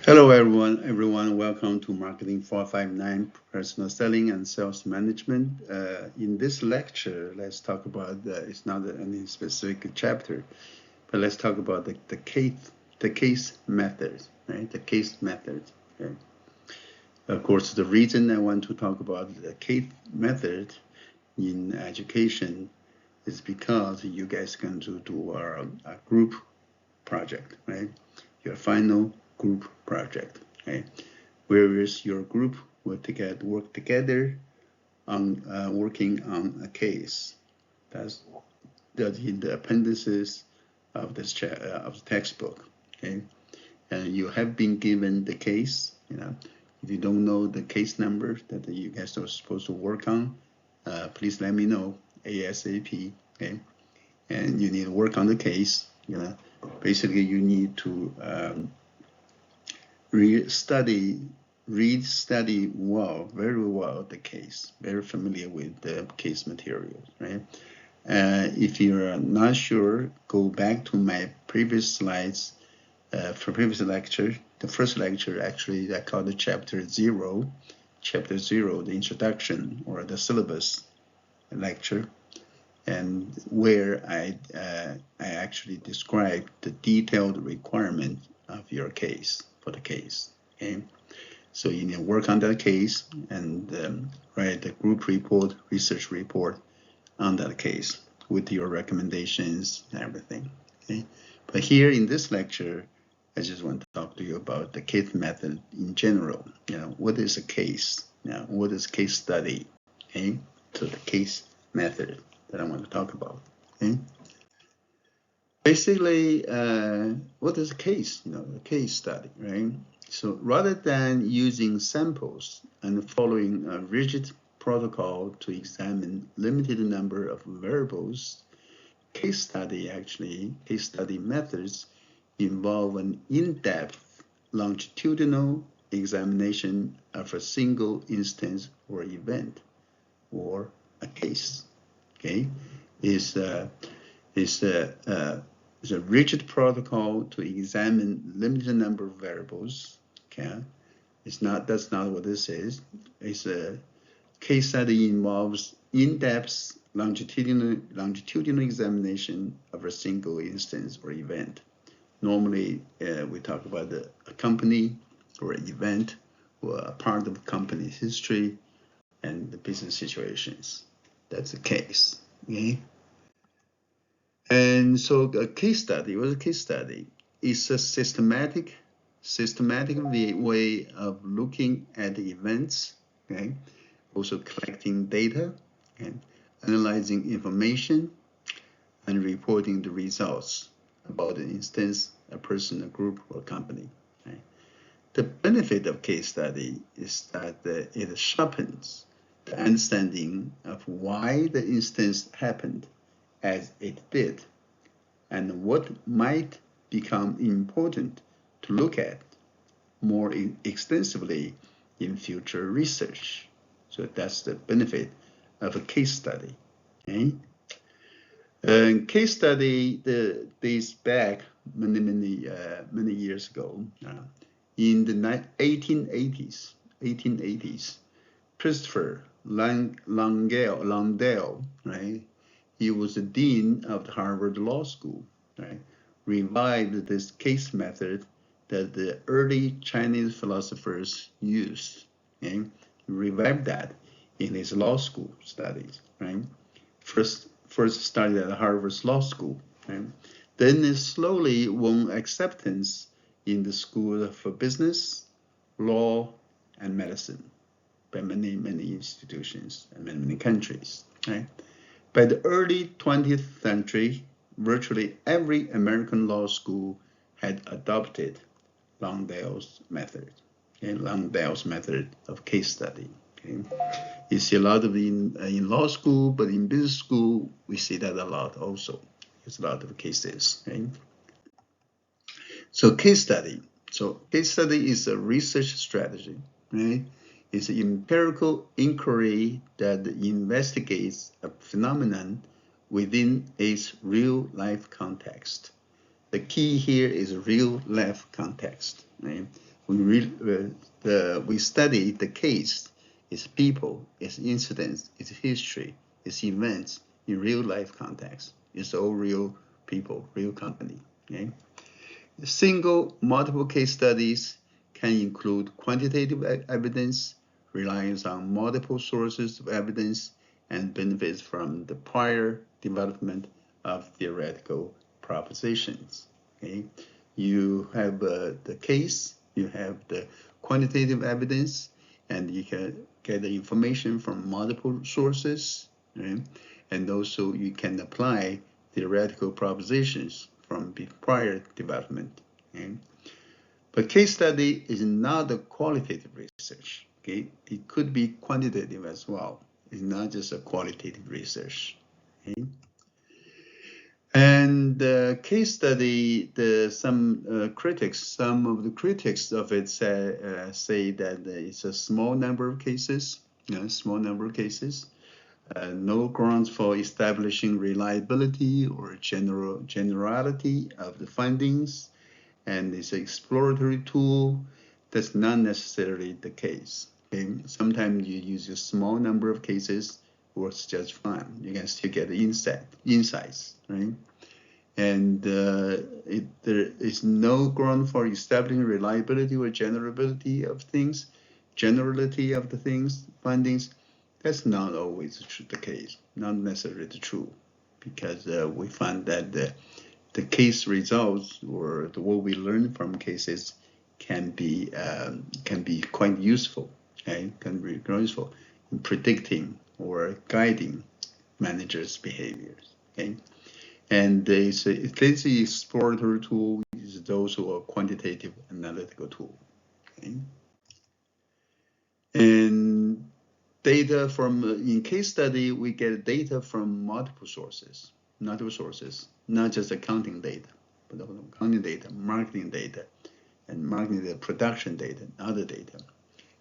Hello, everyone. Welcome to Marketing 459 Personal Selling and Sales Management. In this lecture, let's talk about it's not any specific chapter, but let's talk about the case method, right? The case method. Okay? Of course, the reason I want to talk about the case method in education is because you guys are going to do a group project, right? Your final group project, okay? Whereas your group will work together on working on a case. That's in the appendices of of the textbook, okay? And you have been given the case, If you don't know the case number that you guys are supposed to work on, please let me know ASAP, okay? And you need to work on the case, Basically, you need to read, study very well the case, very familiar with the case materials, right? If you're not sure, go back to my previous slides for previous lecture. The first lecture, actually, I called it chapter zero, the introduction or the syllabus lecture, and where I actually described the detailed requirement of your case for the case. Okay, so you need to work on that case and write the group report, research report on that case with your recommendations and everything. Okay, but here in this lecture, I just want to talk to you about the case method in general. What is a case? What is case study? Okay, so the case method that I want to talk about. Okay, basically, what is a case? A case study, right? So rather than using samples and following a rigid protocol to examine limited number of variables, case study methods involve an in-depth longitudinal examination of a single instance or event or a case. Okay, is a rigid protocol to examine limited number of variables. Okay, that's not what this is. It's a case study involves in-depth longitudinal examination of a single instance or event. Normally, we talk about a company or an event or a part of the company's history and the business situations. That's a case. Okay. And so a case study, what is a case study? It's a systematic way of looking at the events, okay? Also collecting data and analyzing information and reporting the results about an instance, a person, a group, or a company. Okay? The benefit of case study is that it sharpens the understanding of why the instance happened as it did and what might become important to look at more extensively in future research. So that's the benefit of a case study. Okay? Case study dates back many years ago. In the 1880s, Christopher Langdale, right? He was the dean of the Harvard Law School, right? Revived this case method that the early Chinese philosophers used. Okay? Revived that in his law school studies, right? First studied at Harvard's law school, right? Then it slowly won acceptance in the school for business, law, and medicine by many institutions and many countries, right? By the early 20th century, virtually every American law school had adopted Langdale's method, okay? Langdale's method of case study. Okay? You see a lot of in law school, but in business school, we see that a lot also. There's a lot of cases. Okay? So case study. So case study is a research strategy, right? It's an empirical inquiry that investigates a phenomenon within its real-life context. The key here is real-life context, right? we study the case, its people, its incidents, its history, its events in real life context. It's all real people, real company. Okay? Single, multiple case studies can include quantitative evidence, reliance on multiple sources of evidence, and benefits from the prior development of theoretical propositions. Okay? You have the case, you have the quantitative evidence, and you can get the information from multiple sources, right? And also you can apply theoretical propositions from prior development. Okay? But case study is not a qualitative research. Okay? It could be quantitative as well. It's not just a qualitative research. Okay? And the case study, some of the critics of it say that it's a small number of cases, small number of cases, no grounds for establishing reliability or generality of the findings, and it's an exploratory tool. That's not necessarily the case. Okay? Sometimes you use a small number of cases, works just fine. You can still get insights, right? And there is no ground for establishing reliability or generality of things, findings. That's not always the case, not necessarily true, because we find that the case results or what we learn from cases can be quite useful, okay? Can be useful in predicting or guiding managers' behaviors, okay? And it's an exploratory tool is also a quantitative analytical tool, okay? And data from, in case study, we get data from multiple sources, not just accounting data, but accounting data, marketing data, and marketing data, production data, and other data.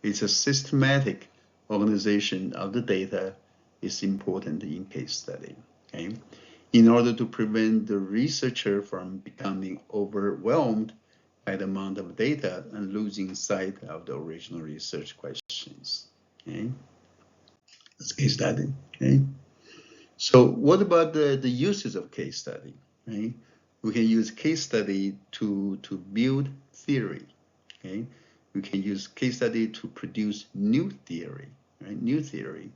It's a systematic organization of the data is important in case study, okay? In order to prevent the researcher from becoming overwhelmed by the amount of data and losing sight of the original research questions, okay? That's case study, okay? So what about the uses of case study, right? We can use case study to build theory, okay? We can use case study to produce new theory, right? New theory.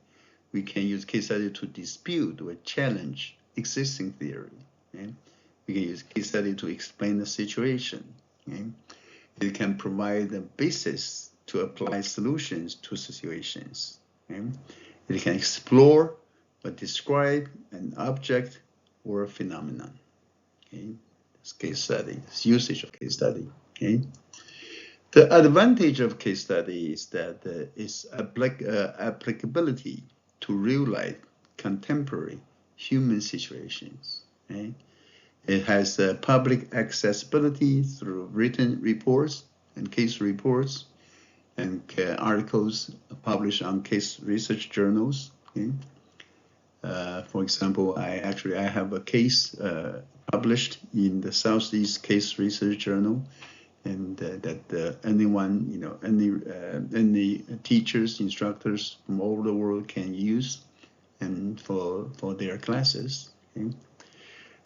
We can use case study to dispute or challenge existing theory, okay? We can use case study to explain the situation, okay? It can provide the basis to apply solutions to situations, okay? It can explore or describe an object or a phenomenon, okay? It's case study, it's usage of case study, okay? The advantage of case study is that its applicability to real-life, contemporary human situations, okay? It has public accessibility through written reports and case reports and articles published on case research journals. Okay? For example, I have a case published in the Southeast Case Research Journal, and that anyone, any teachers, instructors from all over the world can use, and for their classes. Okay?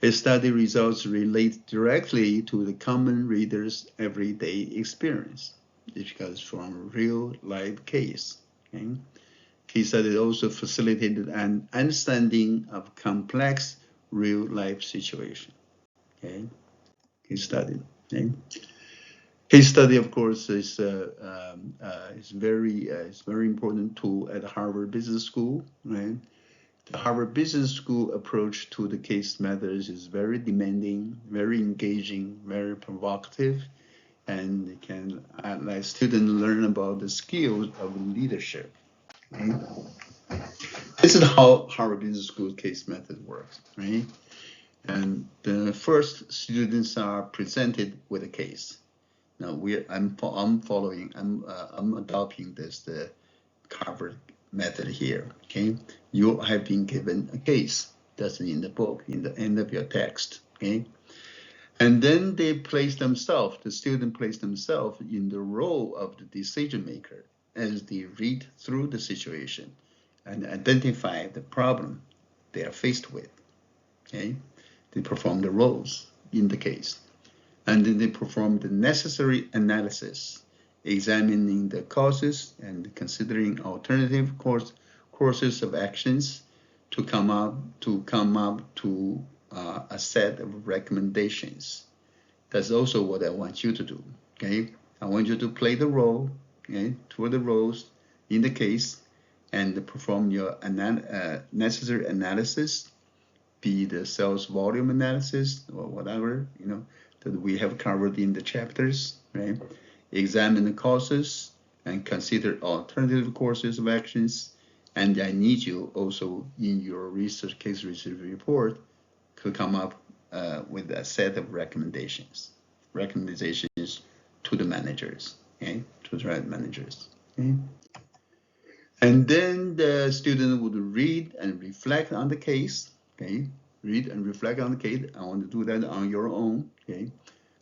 Its study results relate directly to the common reader's everyday experience. It comes from real life case. Okay? Case study also facilitated an understanding of complex real life situation. Okay? Case study. Okay? Case study, of course, is very important tool at Harvard Business School, right? The Harvard Business School approach to the case methods is very demanding, very engaging, very provocative, and it can let students learn about the skills of leadership. Okay? This is how Harvard Business School case method works, right? And the first, students are presented with a case. Now I'm adopting the Harvard method here, okay? You have been given a case that's in the book, in the end of your text, okay? And then they place themselves, the student place themselves in the role of the decision maker as they read through the situation and identify the problem they are faced with. Okay, they perform the roles in the case, and then they perform the necessary analysis, examining the causes and considering alternative courses of actions to come up to a set of recommendations. That's also what I want you to do. Okay, I want you to play the role, okay, through the roles in the case, and perform your necessary analysis, be the sales volume analysis or whatever, that we have covered in the chapters, right? Examine the causes and consider alternative courses of actions. And I need you also in your case research report to come up with a set of recommendations to the managers, okay, to the right managers. Okay? And then the student would read and reflect on the case, okay? Read and reflect on the case. I want to do that on your own, okay?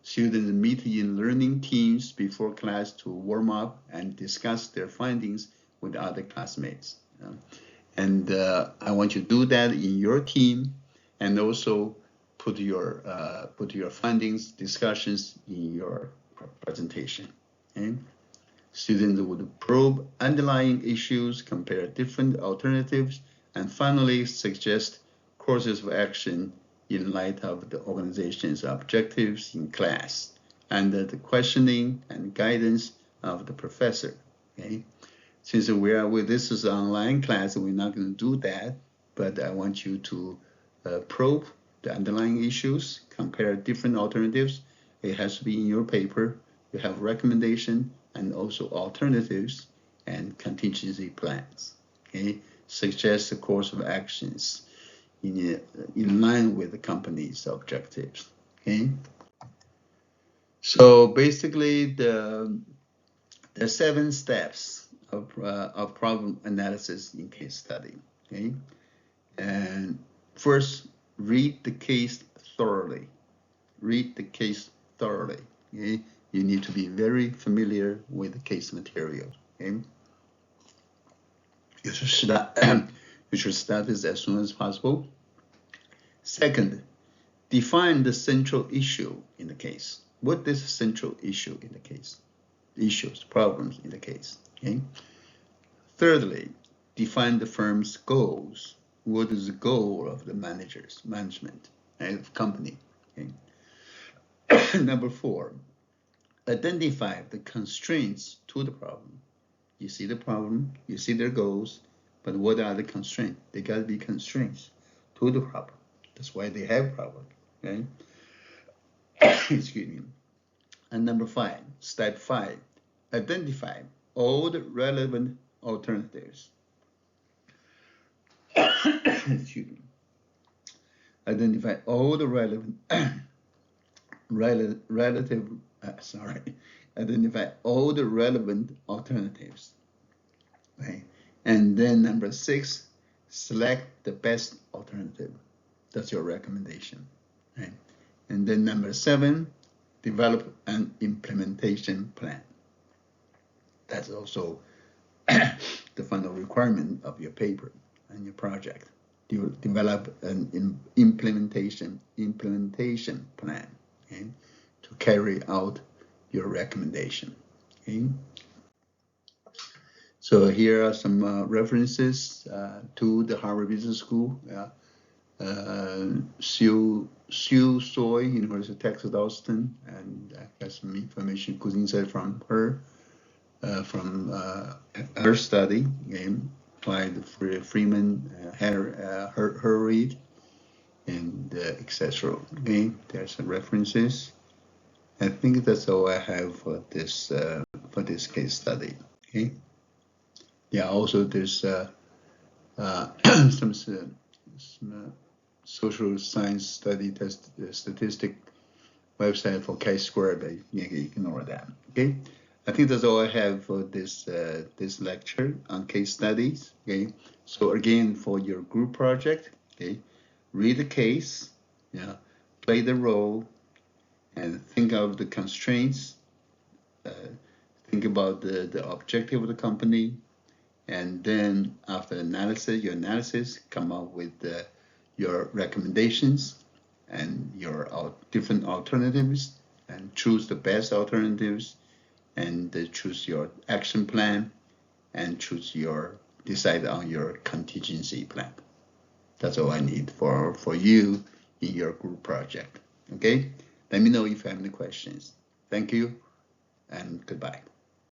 Students meet in learning teams before class to warm up and discuss their findings with other classmates. And I want you to do that in your team, and also put your findings, discussions in your presentation. Okay? Students would probe underlying issues, compare different alternatives, and finally suggest courses of action in light of the organization's objectives in class under the questioning and guidance of the professor. Okay? Since this is an online class, we're not going to do that, but I want you to probe the underlying issues, compare different alternatives. It has to be in your paper. You have recommendation and also alternatives and contingency plans. Okay, suggest a course of actions in line with the company's objectives. Okay, so basically the 7 steps of problem analysis in case study. Okay, and first, read the case thoroughly. Read the case thoroughly. Okay, you need to be very familiar with the case material. Okay, you should start this as soon as possible. Second, define the central issue in the case. What is the central issue in the case? Issues, problems in the case. Okay. Thirdly, define the firm's goals. What is the goal of the management of company? Okay. Number 4, identify the constraints to the problem. You see the problem, you see their goals, but what are the constraints? They got to be constraints to the problem. That's why they have problem. Okay. Excuse me. And number 5, step 5, identify all the relevant alternatives. Excuse me. Identify all the identify all the relevant alternatives. Right? And then number 6, select the best alternative. That's your recommendation. Right? And then number 7, develop an implementation plan. That's also the final requirement of your paper and your project. You develop an implementation plan, okay, to carry out your recommendation. Okay. So here are some references to the Harvard Business School. Sue Soy, University of Texas, Austin, and I got some information, good insight from her, from her study, by the Freeman, her read, and etc. Okay, there's some references. I think that's all I have for this case study. Okay. Yeah. Also, there's some social science study test statistic website for chi-square, but you can ignore that. Okay. I think that's all I have for this lecture on case studies. Okay. So again, for your group project, okay, read the case, play the role, and think of the constraints, think about the objective of the company, and then after your analysis, come up with your recommendations and your different alternatives, and choose the best alternatives, and choose your action plan, and decide on your contingency plan. That's all I need for you in your group project. Okay? Let me know if you have any questions. Thank you and goodbye.